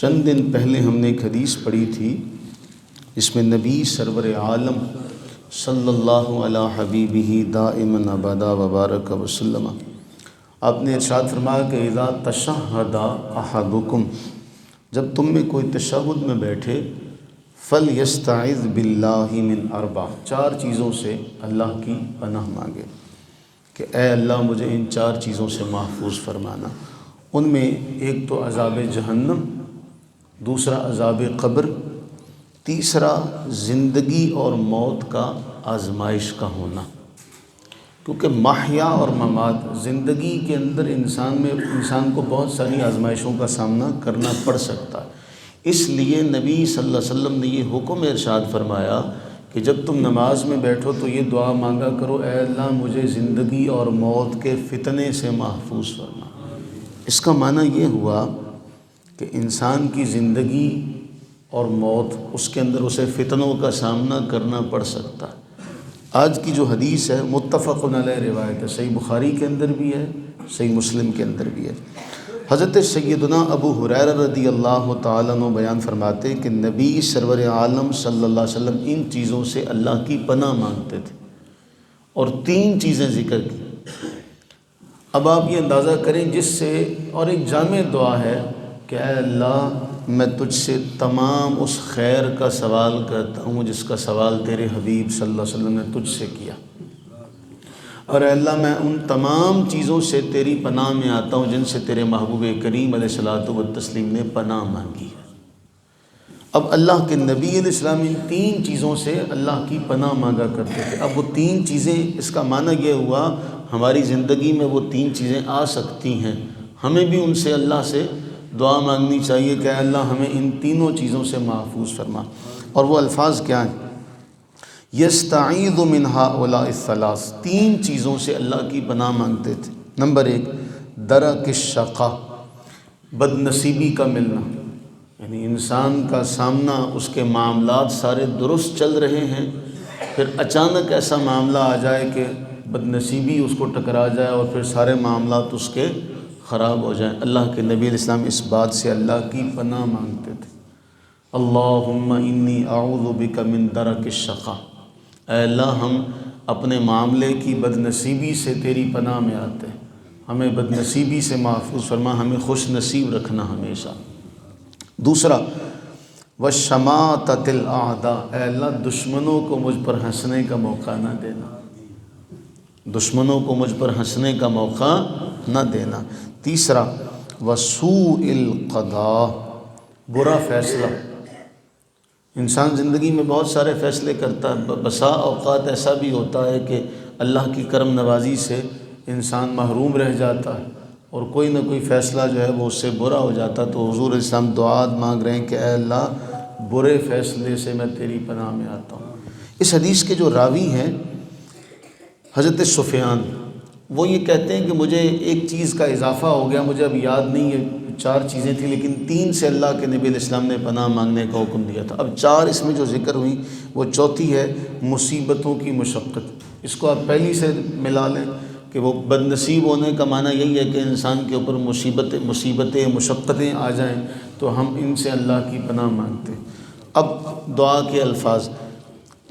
چند دن پہلے ہم نے ایک حدیث پڑھی تھی جس میں نبی سرور عالم صلی اللہ علی حبیبہ دائما ابدا وبارک وسلم آپ نے ارشاد فرمایا کہ اذا تشہد احدکم، جب تم میں کوئی تشہد میں بیٹھے، فلیستعذ باللہ من اربع، چار چیزوں سے اللہ کی پناہ مانگے کہ اے اللہ مجھے ان چار چیزوں سے محفوظ فرمانا۔ ان میں ایک تو عذاب جہنم، دوسرا عذاب قبر، تیسرا زندگی اور موت کا آزمائش کا ہونا، کیونکہ محیا اور ممات، زندگی کے اندر انسان کو بہت ساری آزمائشوں کا سامنا کرنا پڑ سکتا ہے۔ اس لیے نبی صلی اللہ علیہ وسلم نے یہ حکم ارشاد فرمایا کہ جب تم نماز میں بیٹھو تو یہ دعا مانگا کرو، اے اللہ مجھے زندگی اور موت کے فتنے سے محفوظ فرما۔ اس کا معنی یہ ہوا کہ انسان کی زندگی اور موت، اس کے اندر اسے فتنوں کا سامنا کرنا پڑ سکتا ہے۔ آج کی جو حدیث ہے متفق علیہ روایت ہے، صحیح بخاری کے اندر بھی ہے، صحیح مسلم کے اندر بھی ہے۔ حضرت سیدنا ابو ہریرہ رضی اللہ تعالیٰ عنہ بیان فرماتے کہ نبی سرور عالم صلی اللہ علیہ وسلم ان چیزوں سے اللہ کی پناہ مانگتے تھے اور تین چیزیں ذکر کی۔ اب آپ یہ اندازہ کریں جس سے، اور ایک جامع دعا ہے کہ اے اللہ میں تجھ سے تمام اس خیر کا سوال کرتا ہوں جس کا سوال تیرے حبیب صلی اللہ علیہ وسلم نے تجھ سے کیا، اور اے اللہ میں ان تمام چیزوں سے تیری پناہ میں آتا ہوں جن سے تیرے محبوب کریم علیہ الصلوۃ والتسلیم نے پناہ مانگی ہے۔ اب اللہ کے نبی علیہ السلام ان تین چیزوں سے اللہ کی پناہ مانگا کرتے تھے۔ اب وہ تین چیزیں، اس کا معنی یہ ہوا ہماری زندگی میں وہ تین چیزیں آ سکتی ہیں، ہمیں بھی ان سے اللہ سے دعا مانگنی چاہیے کہ اے اللہ ہمیں ان تینوں چیزوں سے محفوظ فرما۔ اور وہ الفاظ کیا ہیں؟ یستعیذ من ہؤلاء الثلاث، تین چیزوں سے اللہ کی پناہ مانگتے تھے۔ نمبر ایک، درک الشقا، بد نصیبی کا ملنا، یعنی انسان کا سامنا، اس کے معاملات سارے درست چل رہے ہیں، پھر اچانک ایسا معاملہ آ جائے کہ بد نصیبی اس کو ٹکرا جائے اور پھر سارے معاملات اس کے خراب ہو جائیں۔ اللہ کے نبی علیہ السلام اس بات سے اللہ کی پناہ مانگتے تھے۔ اللہم انی اعوذ بک من درک الشقا، اے اللہ ہم اپنے معاملے کی بد نصیبی سے تیری پناہ میں آتے ہیں، ہمیں بد نصیبی سے محفوظ فرما، ہمیں خوش نصیب رکھنا ہمیشہ۔ دوسرا، وشماتۃ الاعداء، اے اللہ دشمنوں کو مجھ پر ہنسنے کا موقع نہ دینا، دشمنوں کو مجھ پر ہنسنے کا موقع نہ دینا۔ تیسرا، وسوء القضاء، برا فیصلہ۔ انسان زندگی میں بہت سارے فیصلے کرتا ہے، بسا اوقات ایسا بھی ہوتا ہے کہ اللہ کی کرم نوازی سے انسان محروم رہ جاتا ہے اور کوئی نہ کوئی فیصلہ جو ہے وہ اس سے برا ہو جاتا ہے، تو حضور اسلام دعا مانگ رہے ہیں کہ اے اللہ برے فیصلے سے میں تیری پناہ میں آتا ہوں۔ اس حدیث کے جو راوی ہیں حضرت سفیان، وہ یہ کہتے ہیں کہ مجھے ایک چیز کا اضافہ ہو گیا، مجھے اب یاد نہیں ہے، چار چیزیں تھیں لیکن تین سے اللہ کے نبی علیہ السلام نے پناہ مانگنے کا حکم دیا تھا۔ اب چار اس میں جو ذکر ہوئی، وہ چوتھی ہے مصیبتوں کی مشقت۔ اس کو آپ پہلی سے ملا لیں کہ وہ بد نصیب ہونے کا معنی یہی ہے کہ انسان کے اوپر مصیبتیں مشقتیں آ جائیں، تو ہم ان سے اللہ کی پناہ مانگتے ہیں۔ اب دعا کے الفاظ،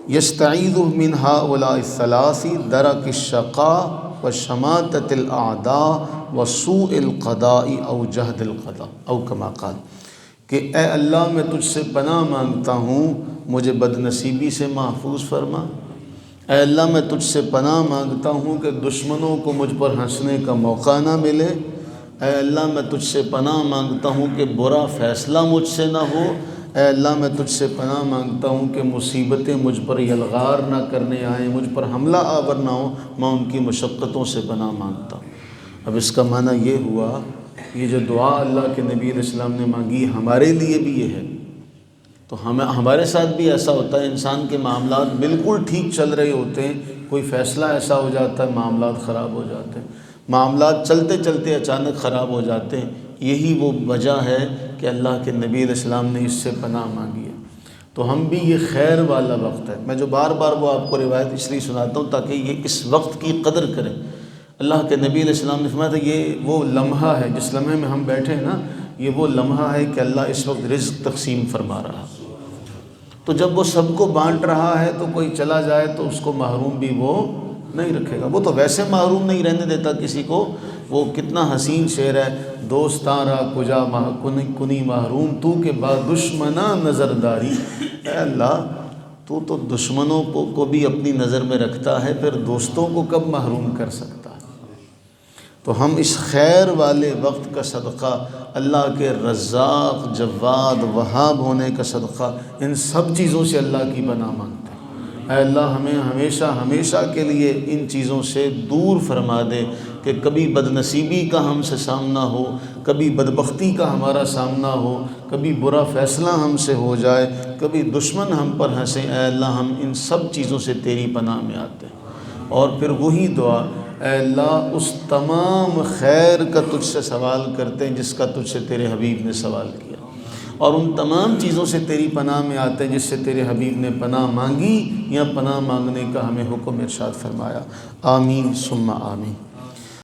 یستعیذ من ہؤلاء الثلاث، درک الشقاء وشماتۃ الاعداء وسوء القضاء او جہد القضاء او کما قال، کہ اے اللہ میں تجھ سے پناہ مانگتا ہوں مجھے بد نصیبی سے محفوظ فرما، اے اللہ میں تجھ سے پناہ مانگتا ہوں کہ دشمنوں کو مجھ پر ہنسنے کا موقع نہ ملے، اے اللہ میں تجھ سے پناہ مانگتا ہوں کہ برا فیصلہ مجھ سے نہ ہو، اے اللہ میں تجھ سے پناہ مانگتا ہوں کہ مصیبتیں مجھ پر یلغار نہ کرنے آئیں، مجھ پر حملہ آور نہ ہو، میں ان کی مشقتوں سے پناہ مانگتا ہوں۔ اب اس کا معنی یہ ہوا، یہ جو دعا اللہ کے نبی علیہ السلام نے مانگی ہمارے لیے بھی یہ ہے، تو ہمارے ساتھ بھی ایسا ہوتا ہے، انسان کے معاملات بالکل ٹھیک چل رہے ہوتے ہیں، کوئی فیصلہ ایسا ہو جاتا ہے معاملات خراب ہو جاتے ہیں، معاملات چلتے چلتے اچانک خراب ہو جاتے ہیں۔ یہی وہ وجہ ہے کہ اللہ کے نبی علیہ السلام نے اس سے پناہ مانگی ہے۔ تو ہم بھی، یہ خیر والا وقت ہے، میں جو بار بار وہ آپ کو روایت اس لیے سناتا ہوں تاکہ یہ اس وقت کی قدر کریں۔ اللہ کے نبی علیہ السلام نے فرمایا تھا یہ وہ لمحہ ہے، جس لمحے میں ہم بیٹھے ہیں نا، یہ وہ لمحہ ہے کہ اللہ اس وقت رزق تقسیم فرما رہا، تو جب وہ سب کو بانٹ رہا ہے تو کوئی چلا جائے تو اس کو محروم بھی وہ نہیں رکھے گا، وہ تو ویسے محروم نہیں رہنے دیتا کسی کو۔ وہ کتنا حسین شعر ہے، دوستاں را کجا کنی محروم تو کے بعد دشمنا نظرداری۔ اے اللہ تو دشمنوں کو بھی اپنی نظر میں رکھتا ہے، پھر دوستوں کو کب محروم کر سکتا ہے؟ تو ہم اس خیر والے وقت کا صدقہ، اللہ کے رزاق جواد وہاب ہونے کا صدقہ، ان سب چیزوں سے اللہ کی پناہ مانگتے ہیں۔ اے اللہ ہمیں ہمیشہ ہمیشہ کے لیے ان چیزوں سے دور فرما دے کہ کبھی بدنصیبی کا ہم سے سامنا ہو، کبھی بدبختی کا ہمارا سامنا ہو، کبھی برا فیصلہ ہم سے ہو جائے، کبھی دشمن ہم پر ہنسیں۔ اے اللہ ہم ان سب چیزوں سے تیری پناہ میں آتے ہیں۔ اور پھر وہی دعا، اے اللہ اس تمام خیر کا تجھ سے سوال کرتے ہیں جس کا تجھ سے تیرے حبیب نے سوال کیا، اور ان تمام چیزوں سے تیری پناہ میں آتے ہیں جس سے تیرے حبیب نے پناہ مانگی یا پناہ مانگنے کا ہمیں حکم ارشاد فرمایا۔ آمین ثم آمین۔